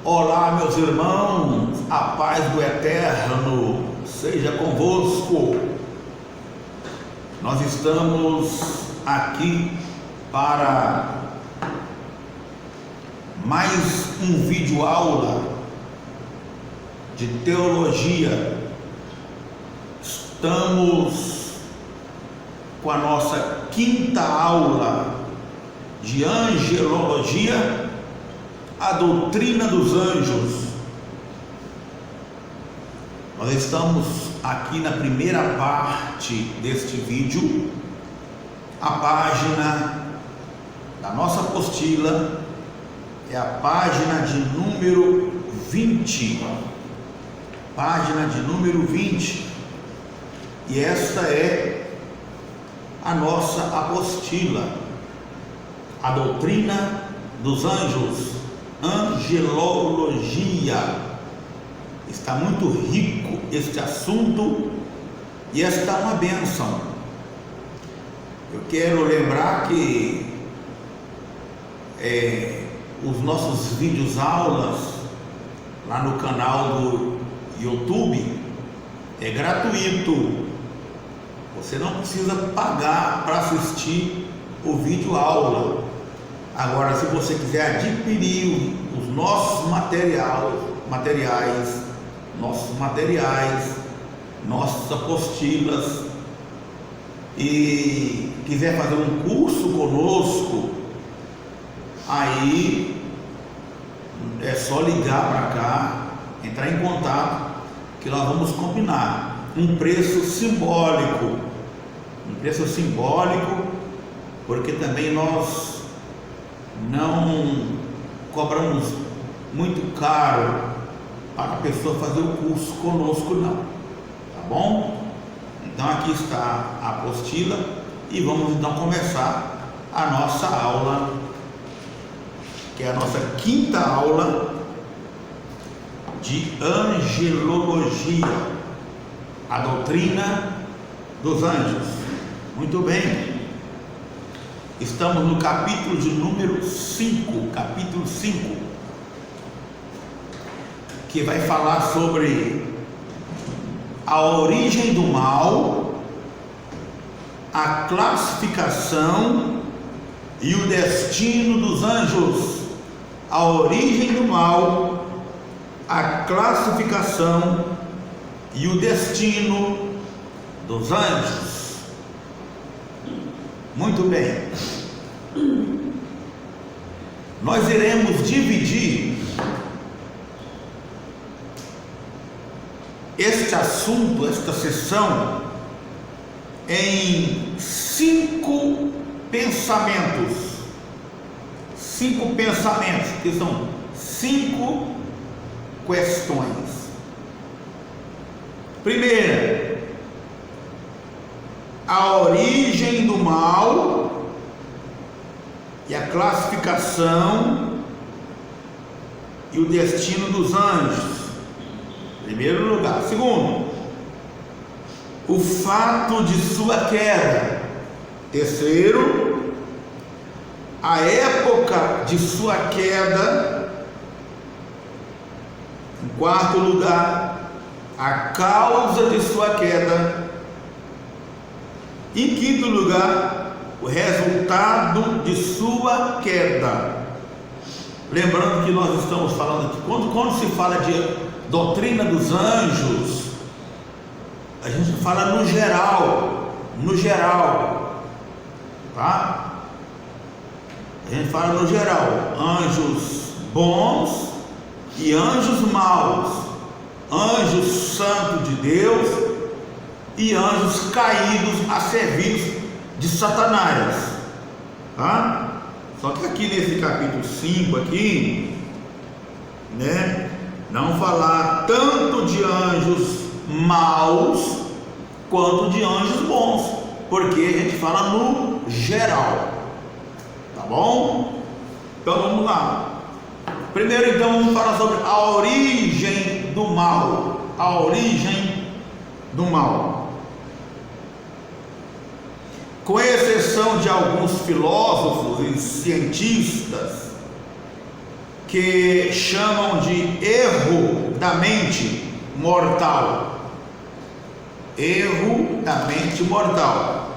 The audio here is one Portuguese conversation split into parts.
Olá, meus irmãos, a paz do Eterno seja convosco. Nós estamos aqui para mais um vídeo aula de teologia. Estamos com a nossa quinta aula de angelologia, a doutrina dos anjos. Nós estamos aqui na primeira parte deste vídeo. A página da nossa apostila é a página de número 20. Página de número 20. E esta é a nossa apostila, a doutrina dos anjos. Angelologia. Está muito rico este assunto e esta é uma bênção. Eu quero lembrar que os nossos vídeos aulas lá no canal do YouTube é gratuito. Você não precisa pagar para assistir o vídeo aula. Agora, se você quiser adquirir os nossos materiais, nossas apostilas, e quiser fazer um curso conosco, aí é só ligar para cá, entrar em contato, que nós vamos combinar um preço simbólico, porque também nós não cobramos muito caro para a pessoa fazer o curso conosco, não, tá bom? Então aqui está a apostila e vamos então começar a nossa aula, que é a nossa quinta aula de angelologia, a doutrina dos anjos. Muito bem. Estamos no capítulo de número 5, capítulo 5, que vai falar sobre a origem do mal, a classificação e o destino dos anjos. A origem do mal, a classificação e o destino dos anjos. Muito bem. Nós iremos dividir este assunto, esta sessão, em 5 pensamentos. 5 pensamentos, que são 5 questões. Primeira, a origem do mal e a classificação e o destino dos anjos. Primeiro lugar. Segundo, o fato de sua queda. Terceiro, a época de sua queda. Em quarto lugar, a causa de sua queda. Em quinto lugar, o resultado de sua queda. Lembrando que nós estamos falando aqui, quando se fala de doutrina dos anjos, a gente fala no geral, tá? A gente fala no geral, anjos bons e anjos maus, anjos santos de Deus e anjos caídos a serviço de Satanás, tá? Só que aqui nesse capítulo 5 aqui, né, não falar tanto de anjos maus quanto de anjos bons, porque a gente fala no geral, tá bom? Então vamos lá. Primeiro então vamos falar sobre a origem do mal. A origem do mal. Com exceção de alguns filósofos e cientistas que chamam de erro da mente mortal. Erro da mente mortal.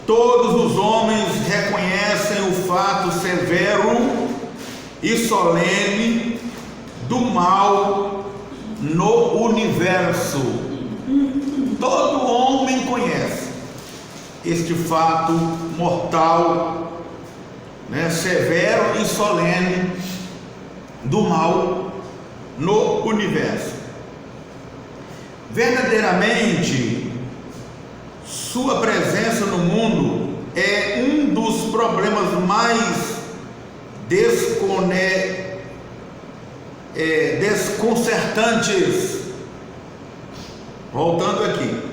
Todos os homens reconhecem o fato severo e solene do mal no universo. Todo homem conhece este fato mortal, severo e solene do mal no universo. Verdadeiramente, sua presença no mundo é um dos problemas mais desconcertantes. Voltando aqui.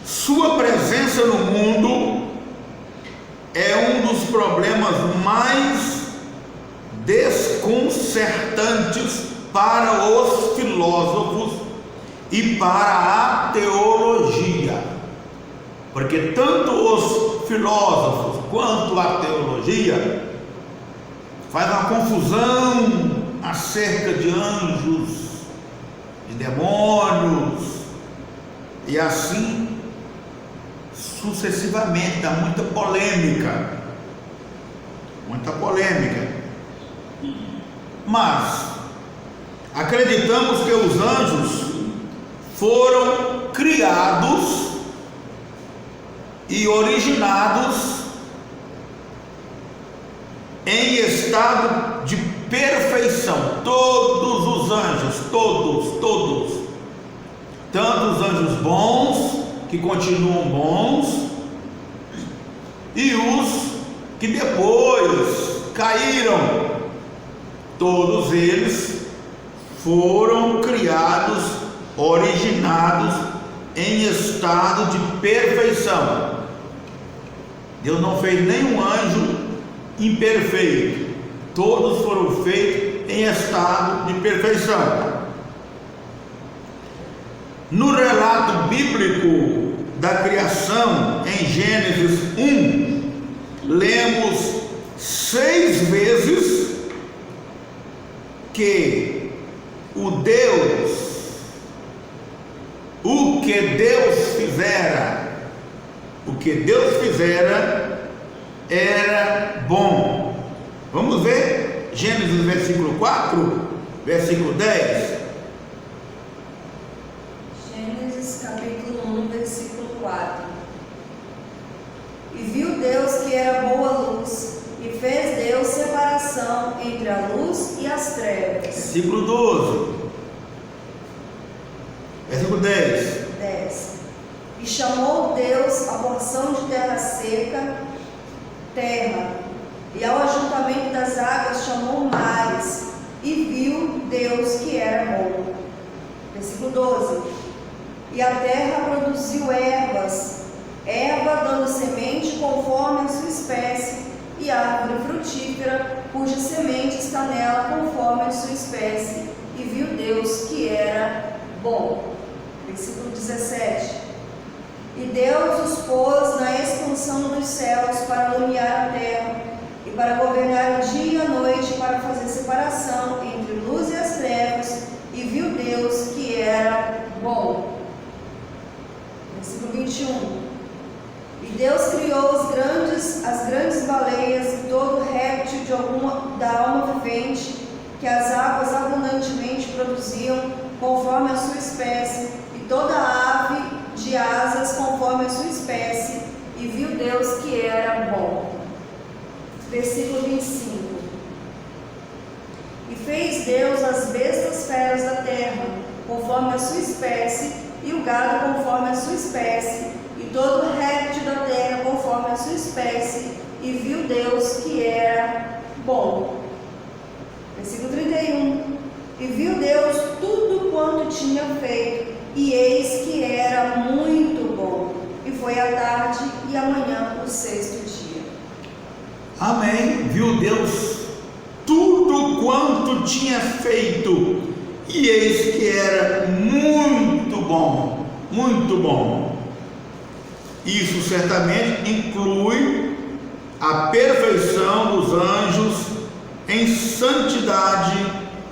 Sua presença no mundo é um dos problemas mais desconcertantes para os filósofos e para a teologia, porque tanto os filósofos quanto a teologia faz uma confusão acerca de anjos, de demônios e assim sucessivamente. Dá muita polêmica, mas acreditamos que os anjos foram criados e originados em estado de perfeição. Todos os anjos, todos, tanto os anjos bons, que continuam bons, e os que depois caíram, todos eles foram criados, originados em estado de perfeição. Deus não fez nenhum anjo imperfeito, todos foram feitos em estado de perfeição. No relato bíblico da criação, em Gênesis 1, lemos 6 vezes que o que Deus fizera era bom. Vamos ver Gênesis versículo 4, versículo 10. Gênesis capítulo 1, versículo 4. E viu Deus que era boa luz, e fez Deus separação entre a luz e as trevas. Versículo 12. Versículo 10. E chamou Deus a porção de terra seca, terra, e ao ajuntamento das águas chamou mares, e viu Deus que era bom. Versículo 12. E a terra produziu erva dando semente conforme a sua espécie, e árvore frutífera, cuja semente está nela conforme a sua espécie, e viu Deus que era bom. Versículo 17. E Deus os pôs na expansão dos céus para iluminar a terra, e para governar o dia e a noite, para fazer separação entre luz e as trevas, e viu Deus que era bom. Versículo 21. E Deus criou as grandes baleias e todo réptil da alma vivente, que as águas abundantemente produziam, conforme a sua espécie, e toda ave de asas conforme a sua espécie, e viu Deus que era bom. Versículo 25. E fez Deus as bestas feras da terra, conforme a sua espécie, e o gado conforme a sua espécie, e todo réptil da terra conforme a sua espécie, e viu Deus que era bom. Versículo 31. E viu Deus tudo quanto tinha feito, e eis que era muito bom. E foi a tarde e a manhã o 6º dia. Amém. Viu Deus tudo quanto tinha feito, e eis que era muito bom, muito bom. Isso certamente inclui a perfeição dos anjos em santidade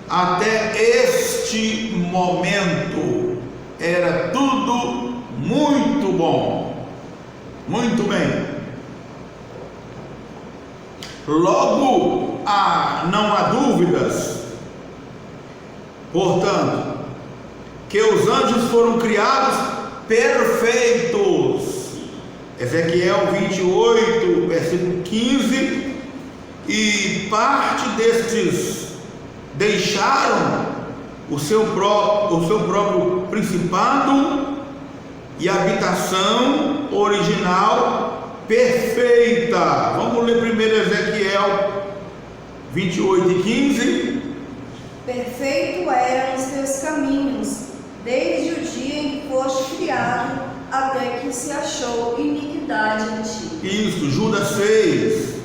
até este momento. Era tudo muito bom. Muito bem. Logo, não há dúvidas, portanto, que os anjos foram criados perfeitos. Ezequiel 28, versículo 15. E parte destes deixaram o seu próprio principado e habitação original perfeita. Vamos ler primeiro Ezequiel 28 e 15. Perfeito eram os teus caminhos, desde o dia em que foste criado, até que se achou iniquidade em ti. Isso, Judas 6.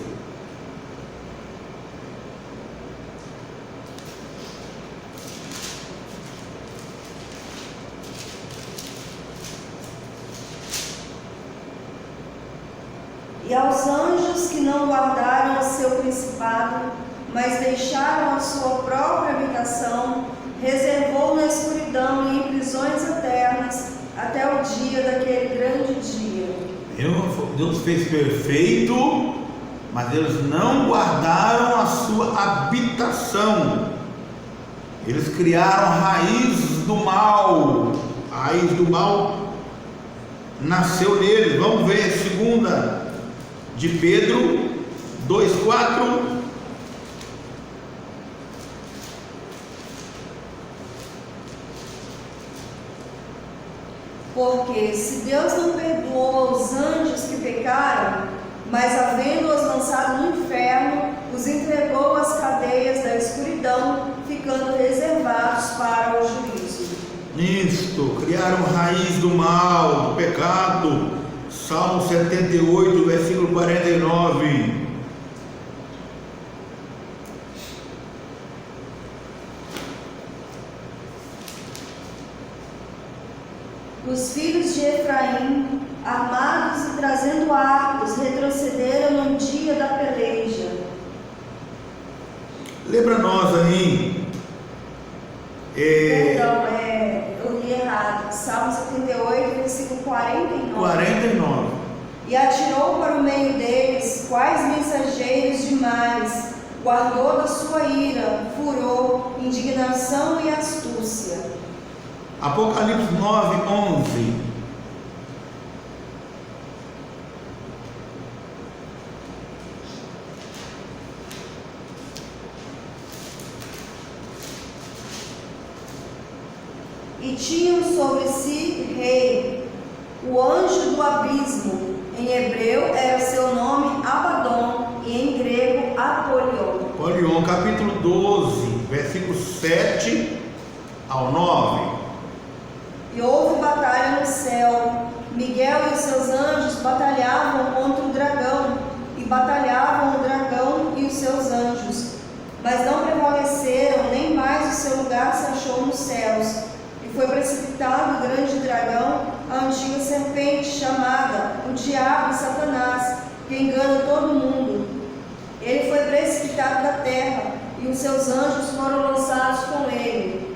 E aos anjos que não guardaram o seu principado, mas deixaram a sua própria habitação, reservou na escuridão e em prisões eternas, até o dia daquele grande dia. Deus fez perfeito, mas eles não guardaram a sua habitação. Eles criaram a raiz do mal. A raiz do mal nasceu neles. Vamos ver 2 de Pedro 2,4. Porque se Deus não perdoou os anjos que pecaram, mas havendo-os lançado no inferno, os entregou às cadeias da escuridão, ficando reservados para o juízo. Isto, criaram raiz do mal, do pecado. Salmo 78, versículo 49. Os filhos de Efraim, armados e trazendo arcos, retrocederam no dia da peleja. Lembra nós aí. Perdão, eu li errado. Salmo 78, versículo 49. 49. E atirou para o meio deles quais mensageiros de males, guardou da sua ira, furor, indignação e astúcia. Apocalipse 9, 11. E tinham sobre si rei, o anjo do abismo. Em hebreu era seu nome Abaddon e em grego Apolion. Apolion, capítulo 12, versículo 7 ao 9. E houve batalha no céu. Miguel e os seus anjos batalhavam contra o dragão, e batalhavam o dragão e os seus anjos. Mas não prevaleceram, nem mais o seu lugar se achou nos céus. E foi precipitado o grande dragão, a antiga serpente, chamada o Diabo e Satanás, que engana todo mundo. Ele foi precipitado da terra, e os seus anjos foram lançados com ele.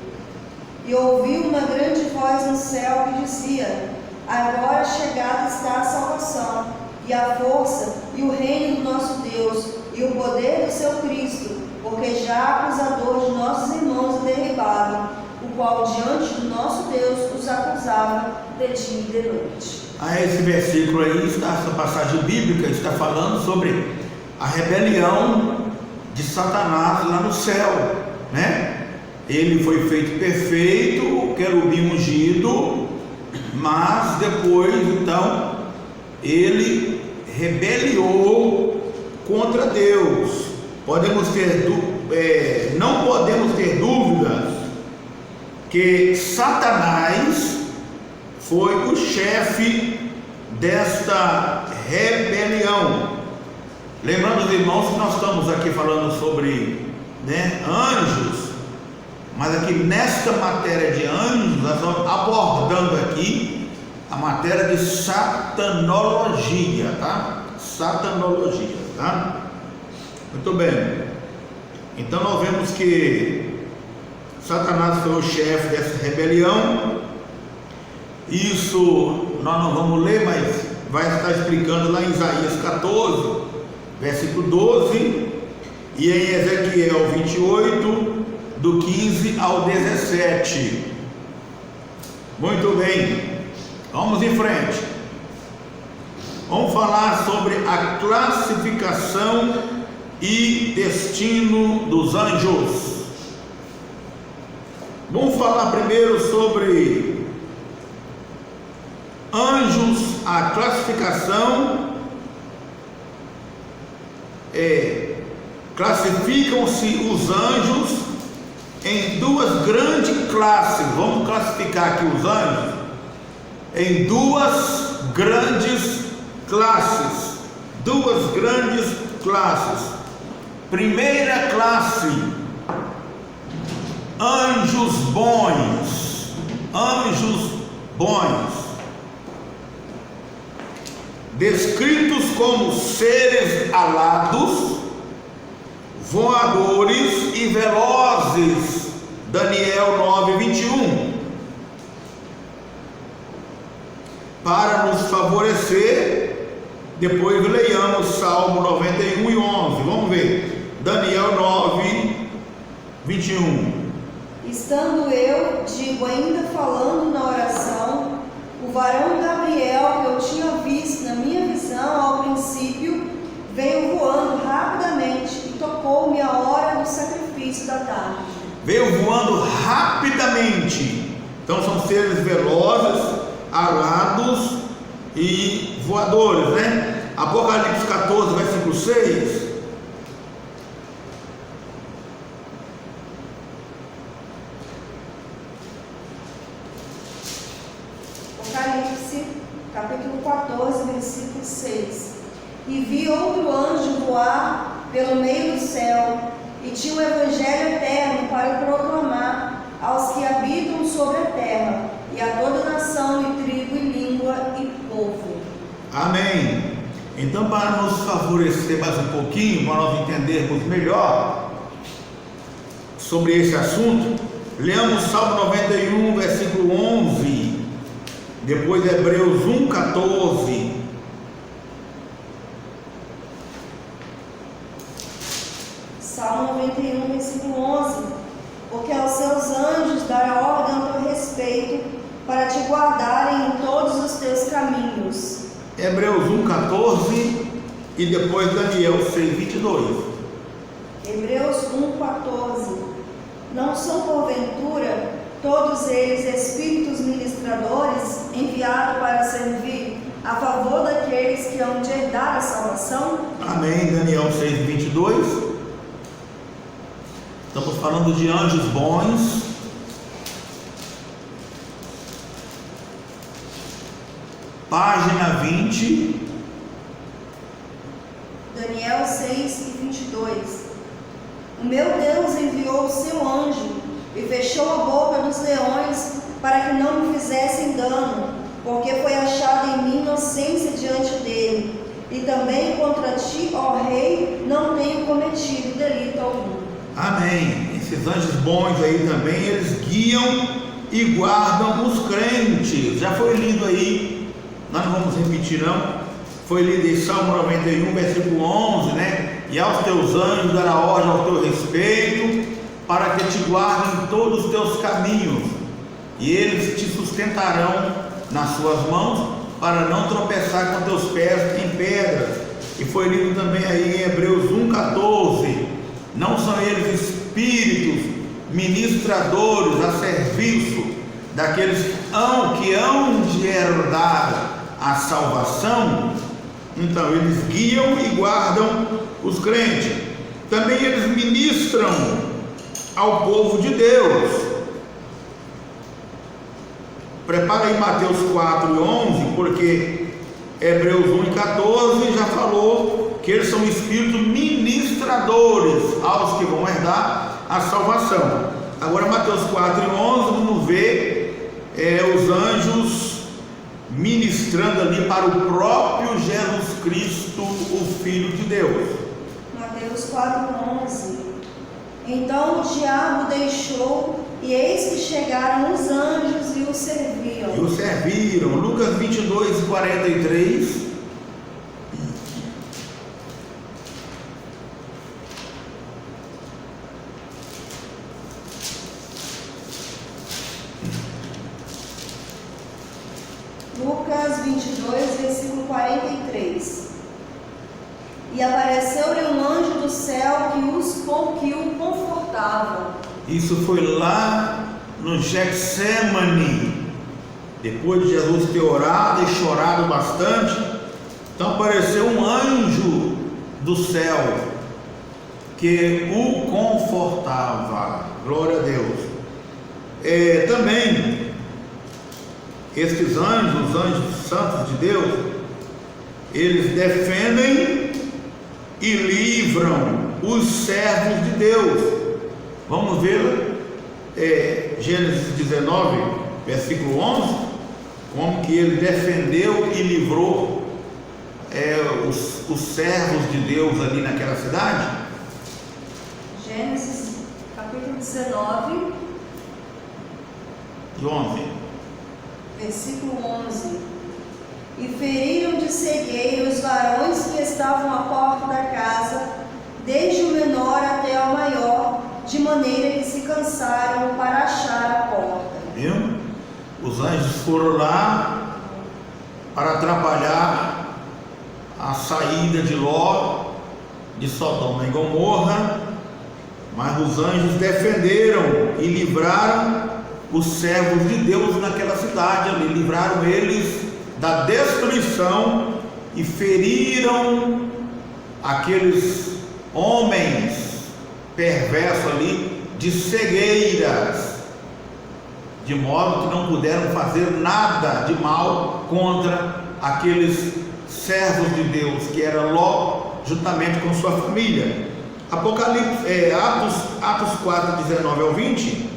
E ouviu uma grande voz no céu que dizia: agora chegada está a salvação, e a força, e o reino do nosso Deus, e o poder do seu Cristo, porque já acusador de nossos irmãos é derribado, o qual diante do nosso Deus os acusava de dia e de noite. Esse versículo aí, essa passagem bíblica está falando sobre a rebelião de Satanás lá no céu, né? Ele foi feito perfeito, o querubim ungido, mas depois, então, ele rebeliou contra Deus. Não podemos ter dúvidas que Satanás foi o chefe desta rebelião. Lembrando, irmãos, que nós estamos aqui falando sobre, anjos. Mas aqui nesta matéria de anjos, nós estamos abordando aqui a matéria de satanologia, tá? Satanologia. tá? Muito bem. Então nós vemos que Satanás foi o chefe dessa rebelião. Isso nós não vamos ler, mas vai estar explicando lá em Isaías 14, versículo 12, e em Ezequiel 28, do 15 ao 17. Muito bem, vamos em frente. Vamos falar sobre a classificação e destino dos anjos. Vamos falar primeiro sobre anjos. A classificação classificam-se os anjos em duas grandes classes. Vamos classificar aqui os anjos em duas grandes classes. Duas grandes classes. Primeira classe, anjos bons. Anjos bons, descritos como seres alados, voadores e velozes. Daniel 9:21. Para nos favorecer, depois leiamos Salmo 91 e 11. Vamos ver. Daniel 9:21. Estando eu, digo, ainda falando na oração, o varão Gabriel, que eu tinha visto na minha visão ao princípio, veio voando rapidamente e tocou-me a hora do sacrifício da tarde. Veio voando rapidamente. Então são seres velozes, alados e voadores, né? Apocalipse 14, versículo 6. Apocalipse, capítulo 14, versículo 6. E vi outro anjo voar pelo meio do céu, e tinha o evangelho eterno para proclamar aos que habitam sobre a terra, e a toda nação, e tribo, e língua, e povo. Amém. Então, para nos favorecer mais um pouquinho, para nós entendermos melhor sobre esse assunto, leamos Salmo 91, versículo 11. Depois Hebreus 1:14. Salmo 91, versículo 11. Porque aos seus anjos dará ordem ao teu respeito, para te guardarem em todos os teus caminhos. Hebreus 1:14 e depois Daniel 6:22. Hebreus 1:14. Não são porventura todos eles espíritos ministradores enviados para servir a favor daqueles que hão de herdar a salvação? Amém. Daniel 6:22. Estamos falando de anjos bons. Página 20. Daniel 6:22. O meu Deus enviou o seu anjo e fechou a boca dos leões para que não me fizessem dano, porque foi achada em mim inocência diante dele. E também contra ti, ó rei, não tenho cometido delito algum. Amém. Esses anjos bons aí também, eles guiam e guardam os crentes. Já foi lido aí, nós não vamos repetir não. Foi lido em Salmo 91, versículo 11, né? E aos teus anjos dará ordem ao teu respeito, para que te guardem em todos os teus caminhos, e eles te sustentarão nas suas mãos, para não tropeçar com teus pés em pedras. E foi lido também aí em Hebreus 1:14. Não são eles espíritos ministradores a serviço daqueles que hão de herdar a salvação? Então eles guiam e guardam os crentes. Também eles ministram ao povo de Deus. Prepara aí Mateus 4:11, porque Hebreus 1:14 já falou que eles são espíritos ministradores aos que vão herdar a salvação. Agora Mateus 4:11, vamos ver os anjos ministrando ali para o próprio Jesus Cristo o Filho de Deus. Mateus 4:11. Então o diabo deixou, e eis que chegaram os anjos e o serviam. E o serviram. Lucas 22:43. Lucas 22, versículo 43. E apareceu-lhe um anjo do céu que o confortava. Isso foi lá no Getsemane, depois de Jesus ter orado e chorado bastante. Então apareceu um anjo do céu que o confortava. Glória a Deus. Também estes anjos, os anjos santos de Deus, eles defendem e livram os servos de Deus. Vamos ver Gênesis 19, versículo 11, como que ele defendeu e livrou os servos de Deus ali naquela cidade. Gênesis capítulo 19, de 11. versículo 11. E feriram de cegueira os varões que estavam à porta da casa, desde o menor até o maior, de maneira que se cansaram para achar a porta. Viu? Os anjos foram lá para atrapalhar a saída de Ló de Sodoma e Gomorra, mas os anjos defenderam e livraram os servos de Deus naquela cidade ali, livraram eles da destruição e feriram aqueles homens perversos ali de cegueiras, de modo que não puderam fazer nada de mal contra aqueles servos de Deus, que era Ló, juntamente com sua família. Atos 4, 19 ao 20.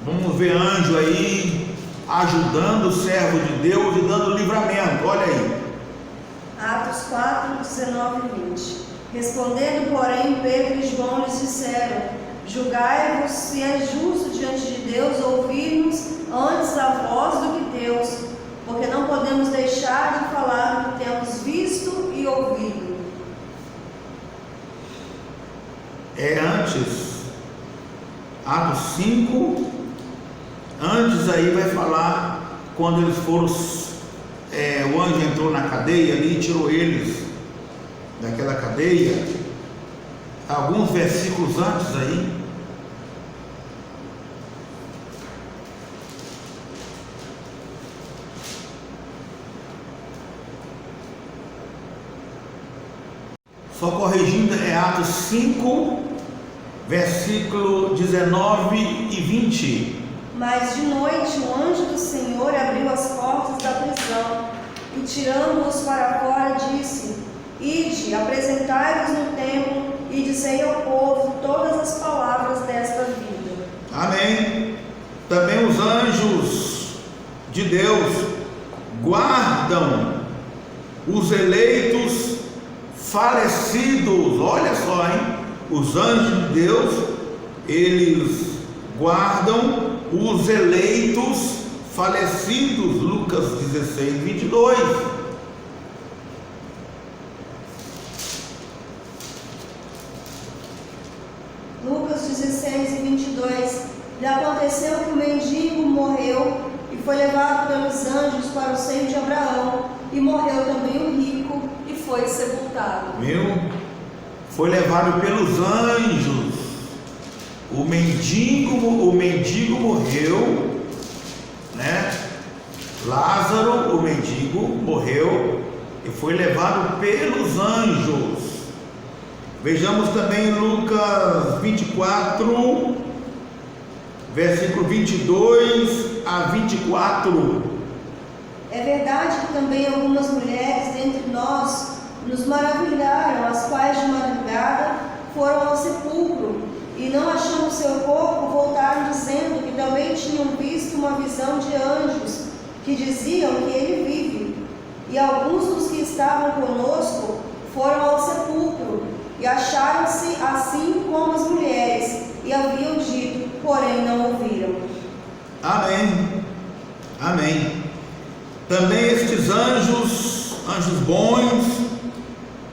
Vamos ver anjo aí ajudando o servo de Deus e dando livramento. Olha aí. Atos 4, 19 e 20. Respondendo, porém, Pedro e João lhes disseram: julgai-vos se é justo diante de Deus ouvirmos antes a voz do que Deus, porque não podemos deixar de falar do que temos visto e ouvido. Antes, Atos 5, antes aí vai falar quando eles foram, o anjo entrou na cadeia ali e tirou eles daquela cadeia, alguns versículos antes aí. Só corrigindo, é Atos 5, versículo 19 e 20. Mas de noite o anjo do Senhor abriu as portas da prisão e, tirando-os para fora, disse: ide, apresentai-vos no templo e dizei ao povo todas as palavras desta vida. Amém. Também os anjos de Deus guardam os eleitos falecidos. Olha só, hein? Os anjos de Deus, eles guardam os eleitos falecidos. Lucas 16, 22. Lucas 16 e 22. E aconteceu que o mendigo morreu e foi levado pelos anjos para o seio de Abraão, e morreu também o rico e foi sepultado. Viu? Foi levado pelos anjos. O mendigo morreu, né? Lázaro, o mendigo, morreu e foi levado pelos anjos. Vejamos também Lucas 24, versículo 22 a 24. É verdade que também algumas mulheres dentre nós nos maravilharam, as quais de madrugada foram ao sepulcro e, não achando seu corpo, voltaram dizendo que também tinham visto uma visão de anjos que diziam que ele vive. E alguns dos que estavam conosco foram ao sepulcro, e acharam-se assim como as mulheres, e haviam dito, porém não ouviram. Amém. Amém. Também estes anjos bons,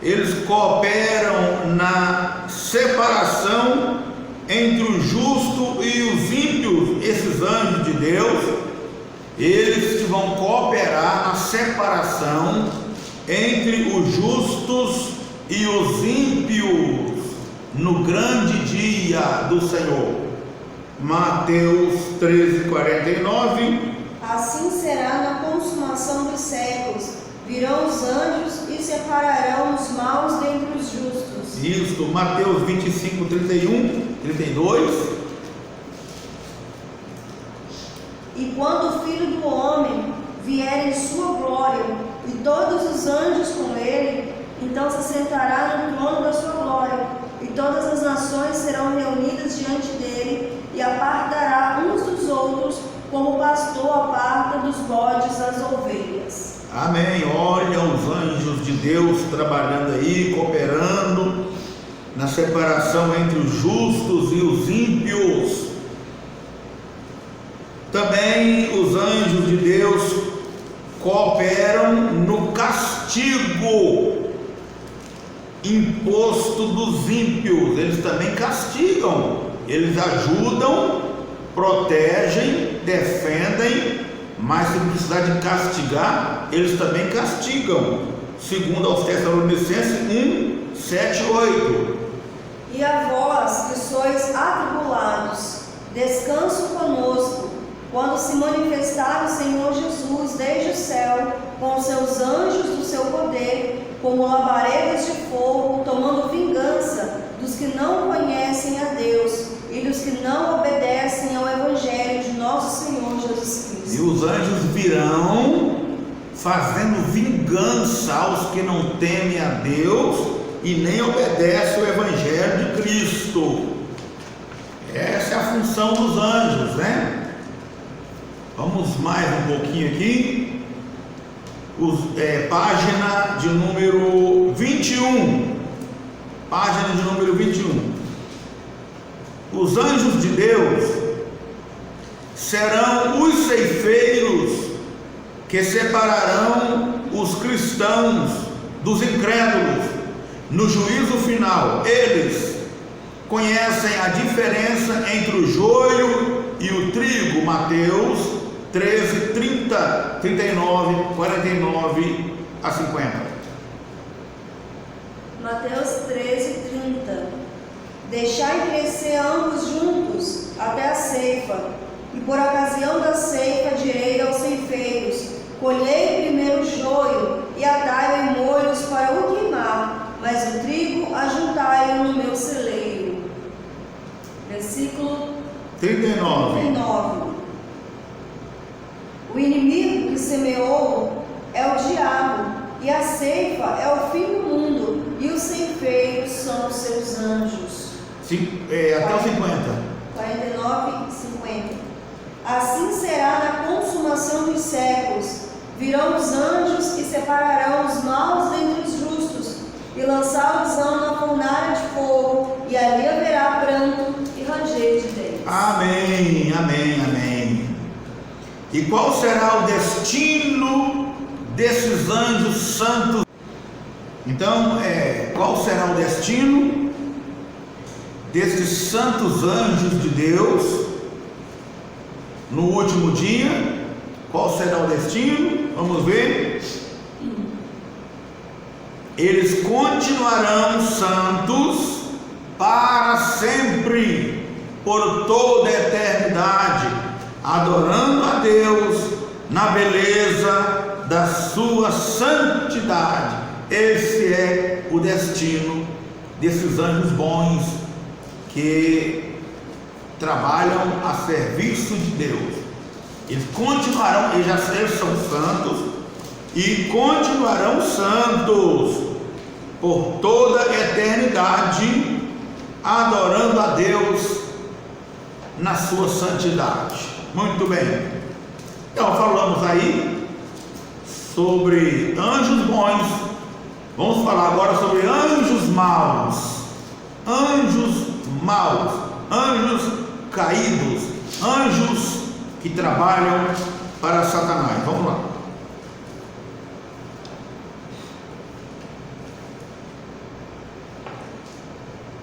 eles cooperam na separação entre o justo e os ímpios. Esses anjos de Deus, eles vão cooperar na separação entre os justos e os ímpios no grande dia do Senhor. Mateus 13:49. Assim será na consumação dos séculos. Virão os anjos e separarão os maus dentre os justos. Isso, Mateus 25:31, 32. E quando o Filho do Homem vier em sua glória, e todos os anjos com ele, então se sentará no trono da sua glória, e todas as nações serão reunidas diante dele, e apartará uns dos outros, como o pastor aparta dos bodes as ovelhas. Amém. Olha os anjos de Deus trabalhando aí, cooperando na separação entre os justos e os ímpios. Também os anjos de Deus cooperam no castigo imposto dos ímpios. Eles também castigam, eles ajudam, protegem, defendem, mas se precisar de castigar, eles também castigam, segundo aos Tessalonicenses 1, 7, 8. E a vós que sois atribulados, descanso conosco, quando se manifestar o Senhor Jesus desde o céu, com seus anjos do seu poder, como labaredas de fogo, tomando vingança dos que não conhecem a Deus e dos que não obedecem ao Evangelho de nosso Senhor Jesus Cristo. E os anjos virão fazendo vingança aos que não temem a Deus e nem obedecem ao Evangelho de Cristo. Essa é a função dos anjos, né? Vamos mais um pouquinho aqui. Página de número 21. Página de número 21. Os anjos de Deus serão os ceifeiros que separarão os cristãos dos incrédulos no juízo final. Eles conhecem a diferença entre o joio e o trigo. Mateus 13, 30, 39, 49 a 50. Mateus 13, 30. Deixai crescer ambos juntos até a ceifa, e por ocasião da ceifa direi aos ceifeiros: colhei primeiro o joio e atai-o em molhos para o queimar, mas o trigo ajuntai-o no meu celeiro. Versículo 39. O inimigo que semeou é o diabo, e a ceifa é o fim do mundo, e os ceifeiros são os seus anjos. Até o 50. 49 e 50. Assim será na consumação dos séculos. Virão os anjos e separarão os maus dentre os justos, e lançá-los-ão na fornalha de fogo, e ali haverá pranto e ranger de dentes. Amém, amém, amém. E qual será o destino desses anjos santos? Então, qual será o destino desses santos anjos de Deus no último dia? Qual será o destino? Vamos ver. Eles continuarão santos para sempre, por toda a eternidade, adorando a Deus na beleza da sua santidade. Esse é o destino desses anjos bons que trabalham a serviço de Deus. Eles continuarão, eles são santos e continuarão santos por toda a eternidade, adorando a Deus na sua santidade. Muito bem. Então falamos aí sobre anjos bons. Vamos falar agora sobre anjos maus. Anjos maus, anjos caídos, anjos que trabalham para Satanás. Vamos lá.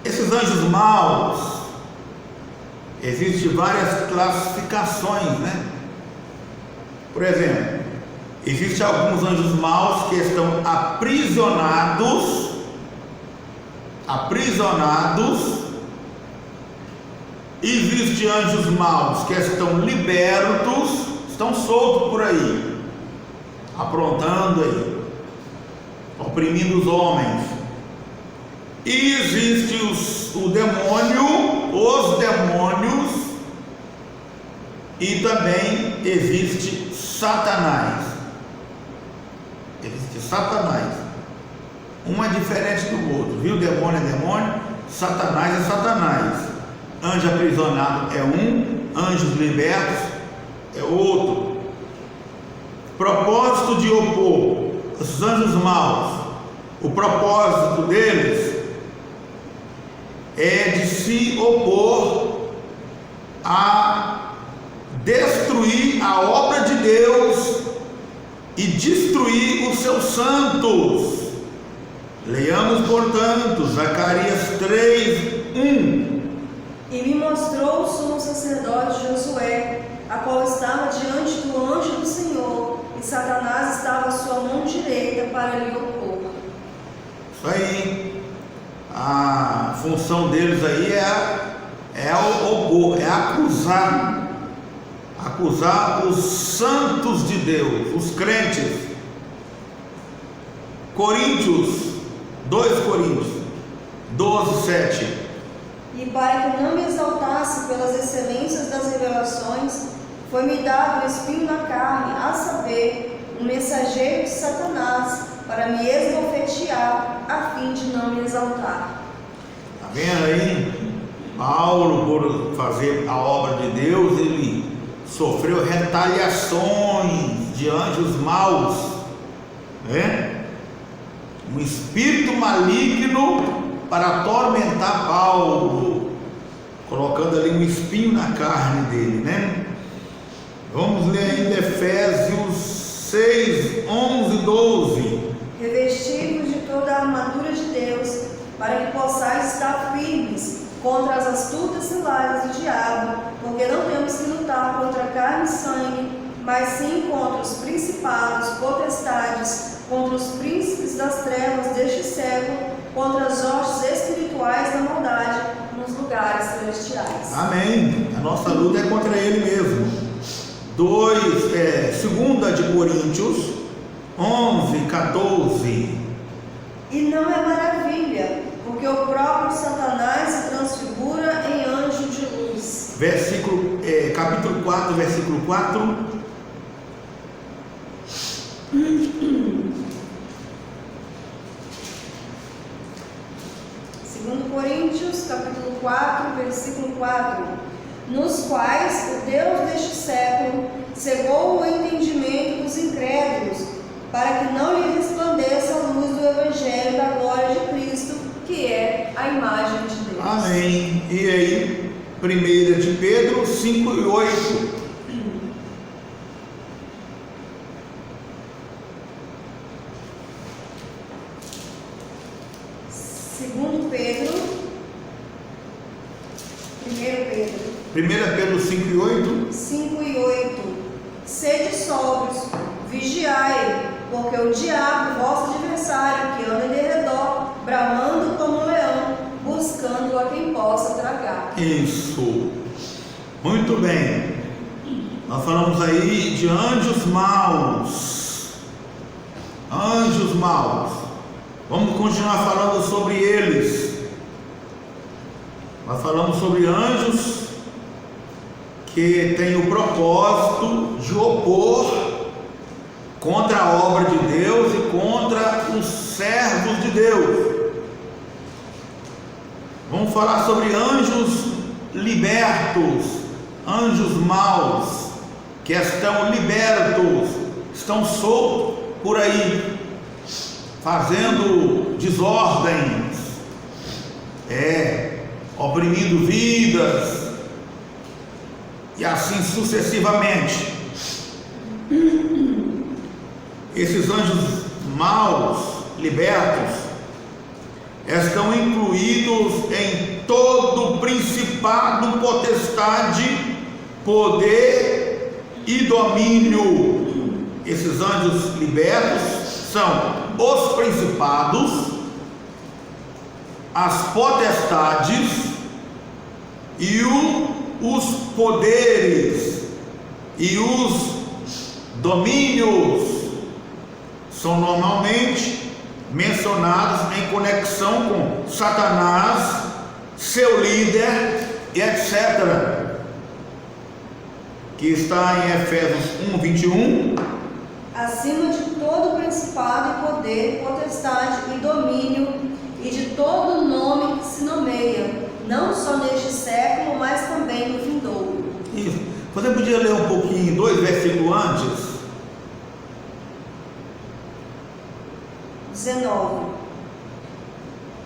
Esses anjos maus, existem várias classificações, né? Por exemplo, existem alguns anjos maus que estão aprisionados. Existem anjos maus que estão libertos, estão soltos por aí, aprontando aí, oprimindo os homens. E existe os demônios, e também existe Satanás. Existe Satanás. Um é diferente do outro, viu? Demônio é demônio, Satanás é Satanás. Anjo aprisionado é um, anjos libertos é outro. Propósito de opor os anjos maus, o propósito deles é de se opor a destruir a obra de Deus e destruir os seus santos. Leamos, portanto, Zacarias 3:1. E me mostrou o sumo sacerdote Josué, a qual estava diante do anjo do Senhor, e Satanás estava à sua mão direita para lhe opor. Isso aí, a função deles aí é opor, é acusar os santos de Deus, os crentes. 2 Coríntios 12:7. E para que não me exaltasse pelas excelências das revelações, foi-me dado o espinho na carne, a saber, um mensageiro de Satanás, para me esbofetear, a fim de não me exaltar. Está vendo aí? Paulo, por fazer a obra de Deus, ele sofreu retaliações de anjos maus, né? Um espírito maligno para atormentar Paulo, colocando ali um espinho na carne dele, né? Vamos ler ainda Efésios 6:11-12. Revestivos de toda a armadura de Deus, para que possais estar firmes contra as astutas ciladas do diabo, porque não temos que lutar contra carne e sangue, mas sim contra os principados, potestades, contra os príncipes das trevas deste século, contra as hostes espirituais da maldade nos lugares celestiais. Amém. A nossa luta é contra ele mesmo. 2 de Coríntios 11:14. E não é maravilha, porque o próprio Satanás se transfigura em anjo de luz. Capítulo 4, versículo 4. 2 Coríntios, capítulo 4, versículo 4. Nos quais o Deus deste século cegou o entendimento dos incrédulos, para que não lhe resplandeça a luz do Evangelho da glória de Cristo, que é a imagem de Deus. Amém. E aí, 1 de Pedro 5:8. Pedro 5:8. 5:8. Sede sóbrios, vigiai, porque o diabo, vosso adversário, que anda em derredor, bramando como um leão, buscando a quem possa tragar. Isso. Muito bem. Nós falamos aí de anjos maus. Anjos maus. Vamos continuar falando sobre eles. Nós falamos sobre anjos que têm o propósito de opor contra a obra de Deus e contra os servos de Deus. Vamos falar sobre anjos libertos, anjos maus. que estão libertos, estão soltos por aí, fazendo desordens, oprimindo vidas, e assim sucessivamente. Esses anjos maus, libertos, estão incluídos em todo principado, potestade, poder e domínio. Esses anjos libertos são os principados, as potestades e os poderes e os domínios. São normalmente mencionados em conexão com Satanás, seu líder e etc., que está em Efésios 1:21. Acima de todo principado e poder, potestade e domínio, e de todo nome que se nomeia, não só neste século, mas também no vindouro. Isso. Você podia ler um pouquinho, 2 versículos antes? 19.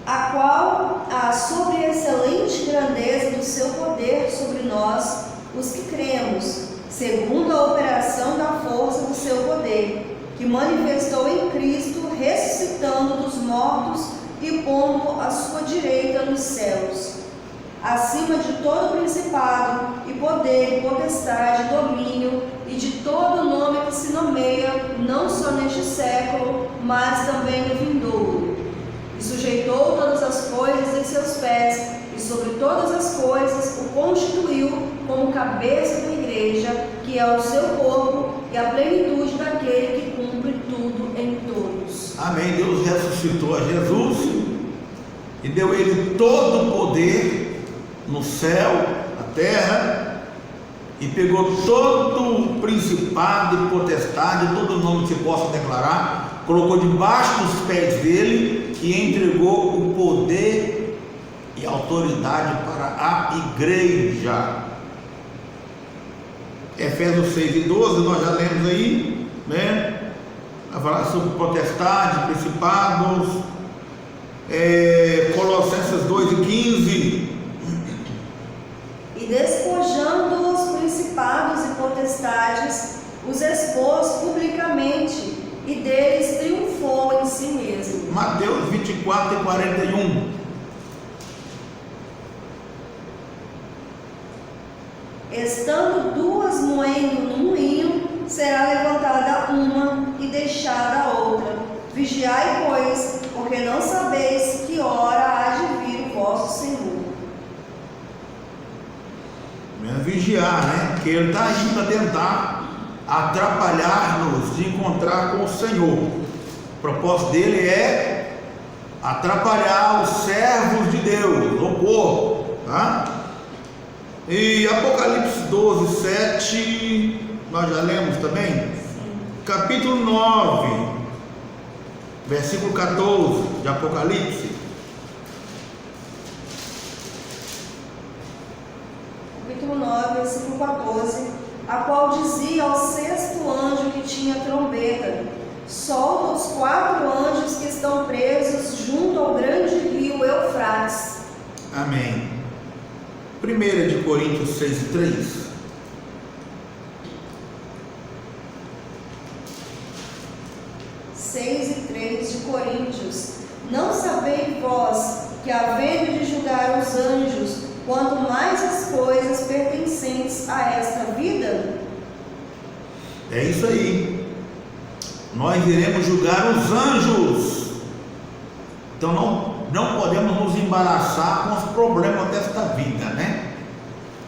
A qual a sobreexcelente grandeza do seu poder sobre nós, os que cremos, segundo a operação da força do seu poder, que manifestou em Cristo, ressuscitando dos mortos e pondo à sua direita nos céus, acima de todo principado e poder e potestade, domínio e de todo nome que se nomeia, não só neste século, mas também no vindouro. E sujeitou todas as coisas em seus pés, e sobre todas as coisas o constituiu como cabeça da igreja, que é o seu corpo e a plenitude daquele que cumpre tudo em todos. Amém. Deus ressuscitou a Jesus e deu a ele todo o poder no céu, na terra, e pegou todo o principado e potestade, todo o nome que se possa declarar, colocou debaixo dos pés dele e entregou o poder e autoridade para a igreja. Efésios 6:12, nós já lemos aí, né? A falar sobre potestade, principados. Colossenses 2:15. E despojando os principados e potestades, os expôs publicamente, e deles triunfou em si mesmo. Mateus 24:41. Estando duas moendo no moinho, será levantada uma e deixada a outra. Vigiai, pois, porque não sabeis que hora há de vir o vosso Senhor. Vigiar, né? Porque ele está indo a tentar atrapalhar-nos de encontrar com o Senhor. O propósito dele é atrapalhar os servos de Deus, o corpo, tá? E Apocalipse 12:7, nós já lemos também? Sim. Capítulo 9, versículo 14 de Apocalipse. Capítulo 9, versículo 14, a qual dizia ao sexto anjo que tinha trombeta: solta os 4 anjos que estão presos junto ao grande rio Eufrates. Amém. 1 de Coríntios 6:3. De Coríntios: não sabeis vós que, havendo de julgar os anjos, quanto mais as coisas pertencentes a esta vida? É isso aí. Nós iremos julgar os anjos. Então não podemos nos embaraçar com os problemas desta vida, né?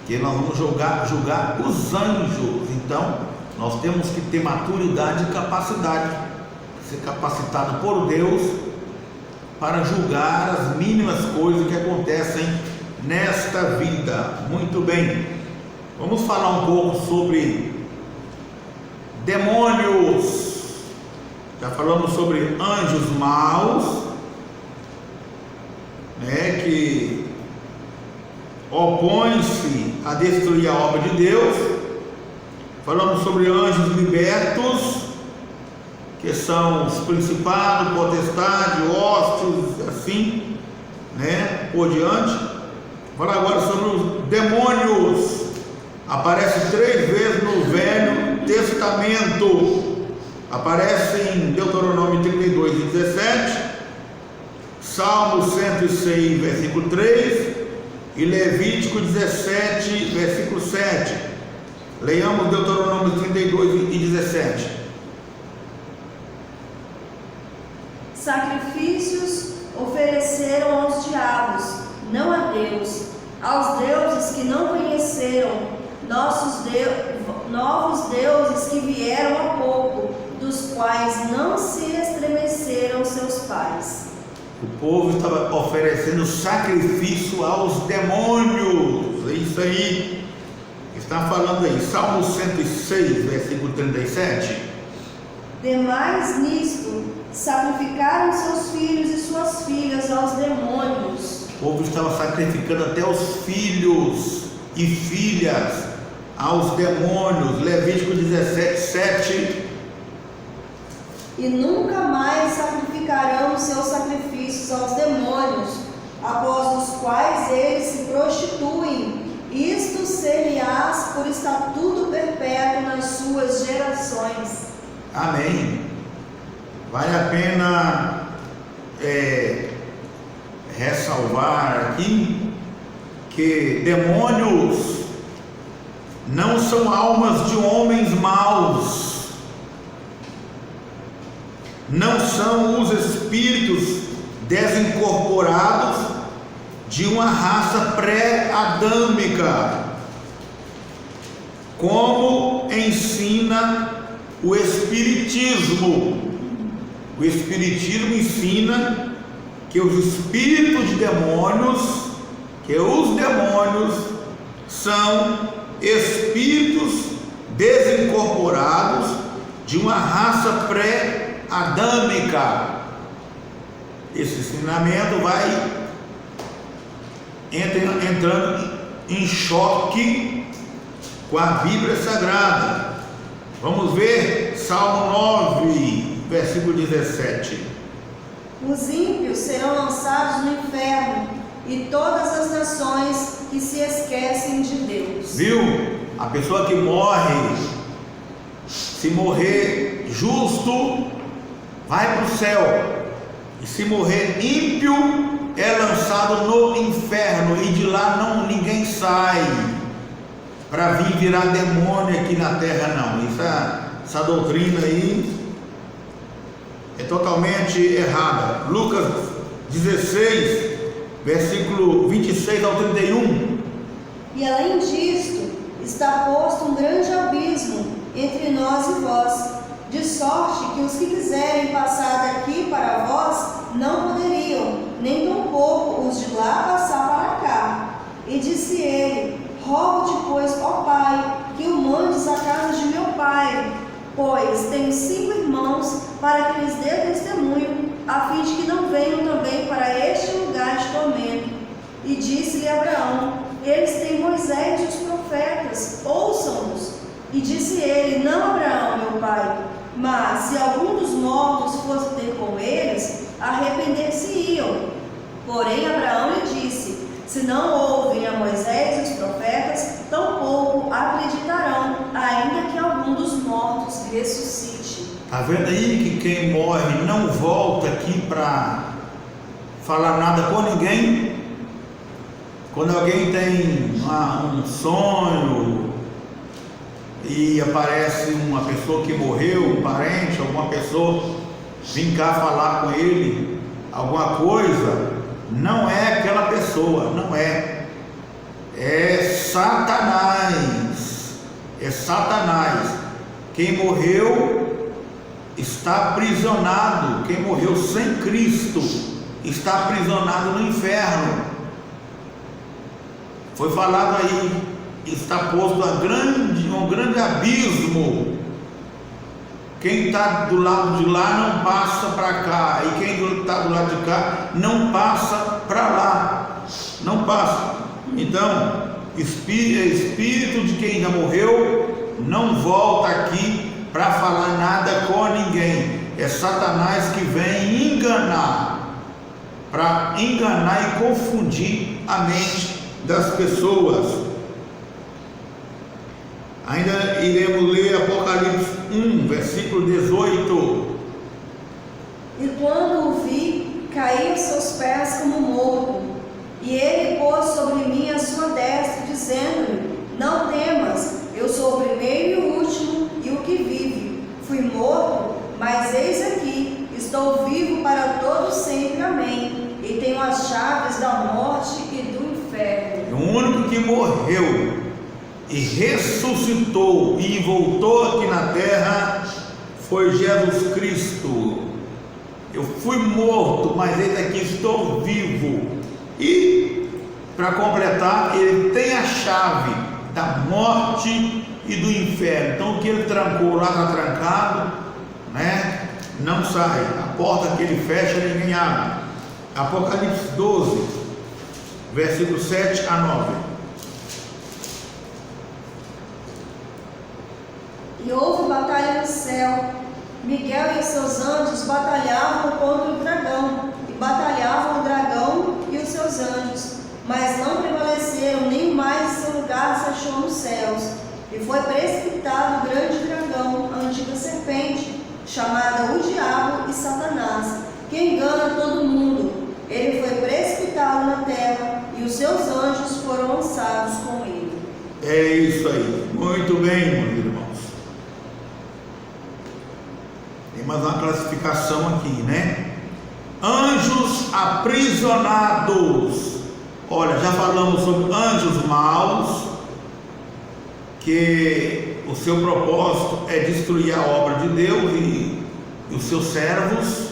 Que nós vamos julgar os anjos. Então nós temos que ter maturidade e capacidade, ser capacitado por Deus para julgar as mínimas coisas que acontecem nesta vida. Muito bem, vamos falar um pouco sobre demônios. Já falamos sobre anjos maus, né, que opõem-se a destruir a obra de Deus. falamos sobre anjos libertos, que são os principados, potestade, hostes, assim, né, por diante. Vou falar agora sobre os demônios. Aparece 3 vezes no Velho Testamento. Aparece em Deuteronômio 32 e 17, Salmo 106, versículo 3 e Levítico 17, versículo 7. Leiamos Deuteronômio 32 e 17. Sacrifícios ofereceram aos diabos, não a Deus, aos deuses que não conheceram, novos deuses que vieram há pouco, dos quais não se estremeceram seus pais. O povo estava oferecendo sacrifício aos demônios. É isso aí. Está falando aí, Salmo 106, versículo 37. Demais nisto, sacrificaram seus filhos e suas filhas aos demônios. O povo estava sacrificando até os filhos e filhas aos demônios. Levítico 17, 7. E nunca mais sacrificarão os seus sacrifícios aos demônios, após os quais eles se prostituem. Isto ser-lhe-ás por estatuto perpétuo nas suas gerações. Amém. Vale a pena ressalvar aqui que demônios não são almas de homens maus, não são os espíritos desincorporados de uma raça pré-adâmica, como ensina o Espiritismo. O Espiritismo ensina que os espíritos de demônios, que os demônios são espíritos desincorporados de uma raça pré-adâmica. Esse ensinamento vai entrando em choque com a Bíblia Sagrada. Vamos ver Salmo 9, versículo 17. Os ímpios serão lançados no inferno, e todas as nações que se esquecem de Deus. Viu? A pessoa que morre, se morrer justo, vai para o céu, e se morrer ímpio, é lançado no inferno, e de lá ninguém sai para vir virar demônio aqui na terra, não. Essa doutrina aí é totalmente errada. Lucas 16, versículo 26 ao 31. E além disto, está posto um grande abismo entre nós e vós, de sorte que os que quiserem passar daqui para vós não poderiam, nem tampouco os de lá passar para cá. E disse ele: rogo-te, pois, ó Pai, que o mandes à casa de meu pai, pois tenho 5 irmãos, para que lhes dê testemunho, a fim de que não venham também para este lugar de tormento. E disse-lhe Abraão: eles têm Moisés e os profetas, ouçam-nos. E disse ele: não, Abraão, meu pai, mas se algum dos mortos fosse ter com eles, arrepender-se-iam. Porém Abraão lhe disse: se não ouvem a Moisés e os profetas, tampouco acreditarão, ainda que algum dos mortos ressuscite. Está vendo aí que quem morre não volta aqui para falar nada com ninguém? Quando alguém tem um sonho e aparece uma pessoa que morreu, um parente, alguma pessoa, vem cá falar com ele alguma coisa, não é aquela pessoa, não é. É Satanás. É Satanás. Quem morreu está aprisionado. Quem morreu sem Cristo está aprisionado no inferno. Foi falado aí, está posto um grande abismo. Quem está do lado de lá não passa para cá, e quem está do lado de cá não passa para lá, não passa. Então, espírito de quem já morreu não volta aqui para falar nada com ninguém. É Satanás que vem enganar, para enganar e confundir a mente das pessoas. Ainda iremos ler Apocalipse 1, versículo 18. E quando o vi, caí aos seus pés como morto. E ele pôs sobre mim a sua destra, dizendo-me: não temas, eu sou o primeiro e o último e o que vive. Fui morto, mas eis aqui, estou vivo para todo sempre. Amém. E tenho as chaves da morte e do inferno. O único que morreu e ressuscitou e voltou aqui na terra foi Jesus Cristo. Eu fui morto, mas eis aqui, estou vivo. E para completar, ele tem a chave da morte e do inferno. Então o que ele trancou lá está trancado, né? Não sai. A porta que ele fecha, ninguém abre. Apocalipse 12, versículo 7 a 9. E houve batalha no céu. Miguel e seus anjos batalhavam contra o dragão, e batalhavam o dragão e os seus anjos, mas não prevaleceram, nem mais seu lugar se achou nos céus. E foi precipitado o grande dragão, a antiga serpente, chamada o Diabo e Satanás, que engana todo mundo. Ele foi precipitado na terra, e os seus anjos foram lançados com ele. É isso aí. Muito bem, meus irmãos. Tem mais uma classificação aqui, né? Anjos aprisionados. Olha, já falamos sobre anjos maus, que o seu propósito é destruir a obra de Deus e os seus servos.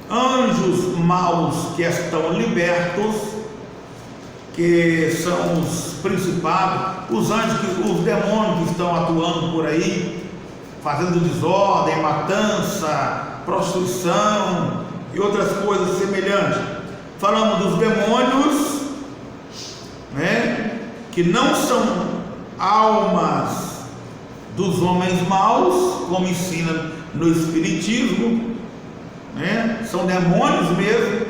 Anjos maus que estão libertos, que são os principados, os anjos, os demônios que estão atuando por aí, fazendo desordem, matança, prostituição e outras coisas semelhantes. Falamos dos demônios, né, que não são almas dos homens maus, como ensina no Espiritismo, né? São demônios mesmo,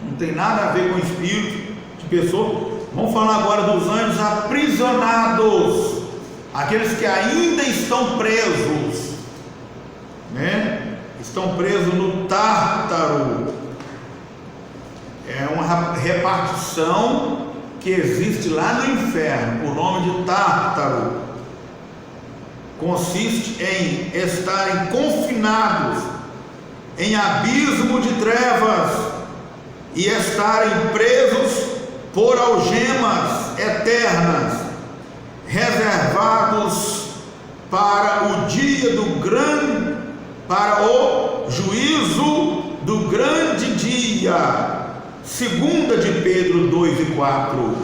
não tem nada a ver com espírito de pessoa. Vamos falar agora dos anjos aprisionados, aqueles que ainda estão presos, né? Estão presos no Tártaro. É uma repartição que existe lá no inferno. O nome de Tártaro consiste em estarem confinados em abismo de trevas e estarem presos por algemas eternas, reservados para o dia do grande, para o juízo do grande dia. 2 de Pedro 2 e 4.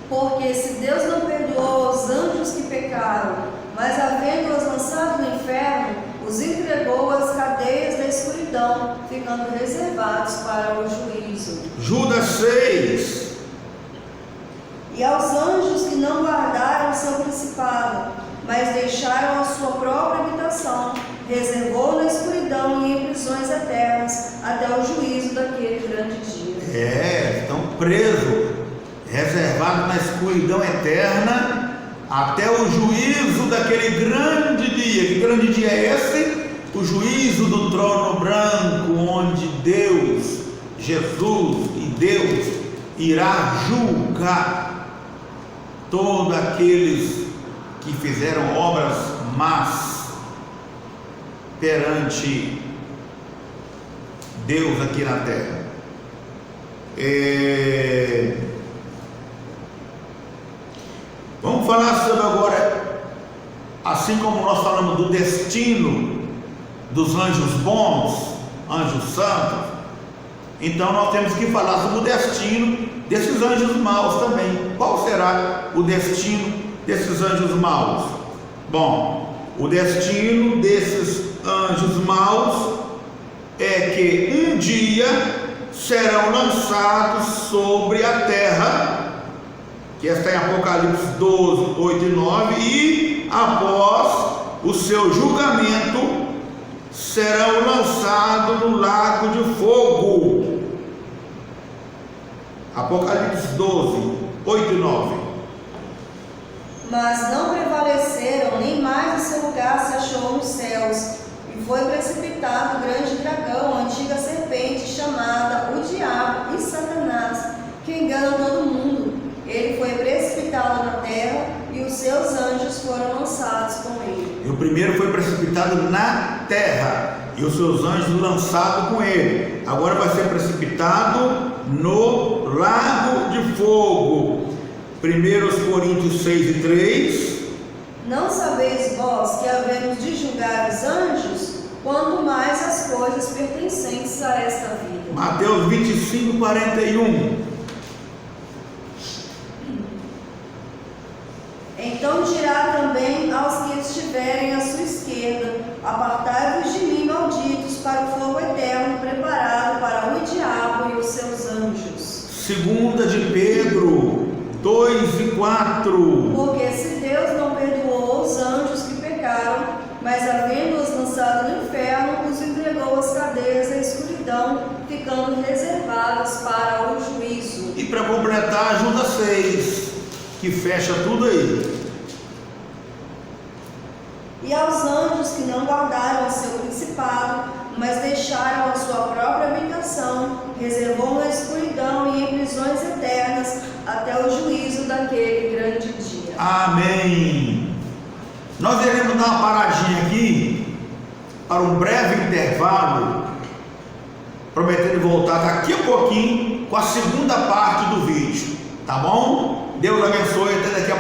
Porque se Deus não perdoou os anjos que pecaram, mas havendo-os lançado no inferno, os entregou às cadeias da escuridão, ficando reservados para o juízo. Judas 6. E aos anjos que não guardaram o seu principado, mas deixaram a sua própria habitação, reservou na escuridão e em prisões eternas, até o juízo daquele grande dia. Estão presos, reservados na escuridão eterna, até o juízo daquele grande dia. Que grande dia é esse? O juízo do trono branco, onde Deus, Jesus e Deus irá julgar todos aqueles que fizeram obras más perante Deus aqui na terra. Vamos falar sobre agora, assim como nós falamos do destino dos anjos bons, anjos santos, então nós temos que falar sobre o destino desses anjos maus também. Qual será o destino desses anjos maus? Bom, o destino desses anjos maus é que um dia serão lançados sobre a terra, que está em Apocalipse 12, 8 e 9, e após o seu julgamento, serão lançados no lago de fogo. Apocalipse 12, 8 e 9. Mas não prevaleceram, nem mais o seu lugar se achou nos céus, e foi precipitado o grande dragão, a antiga serpente, chamada o Diabo e Satanás, que engana todo mundo. Ele foi precipitado na terra, e os seus anjos foram lançados com ele. E o primeiro foi precipitado na terra, e os seus anjos lançados com ele. Agora vai ser precipitado no lago de fogo. 1 Coríntios 6 e 3. Não sabeis vós que havemos de julgar os anjos, quanto mais as coisas pertencentes a esta vida. Mateus 25, 41. Então dirá também aos que estiverem à sua esquerda: apartai-vos de mim, malditos, para o fogo eterno preparado para o diabo e os seus anjos. 2 de Pedro 2 e 4. Porque se Deus não perdoou os anjos que pecaram, mas havendo-os lançado no inferno, os entregou às cadeias da escuridão, ficando reservados para o juízo. E para completar, Judas 6, que fecha tudo aí. E aos anjos que não guardaram o seu principado, mas deixaram a sua própria habitação, reservou na escuridão e em prisões eternas, até o juízo daquele grande dia. Amém. Nós iremos dar uma paradinha aqui, para um breve intervalo, prometendo voltar daqui a pouquinho, com a segunda parte do vídeo, tá bom? Deus abençoe, até daqui a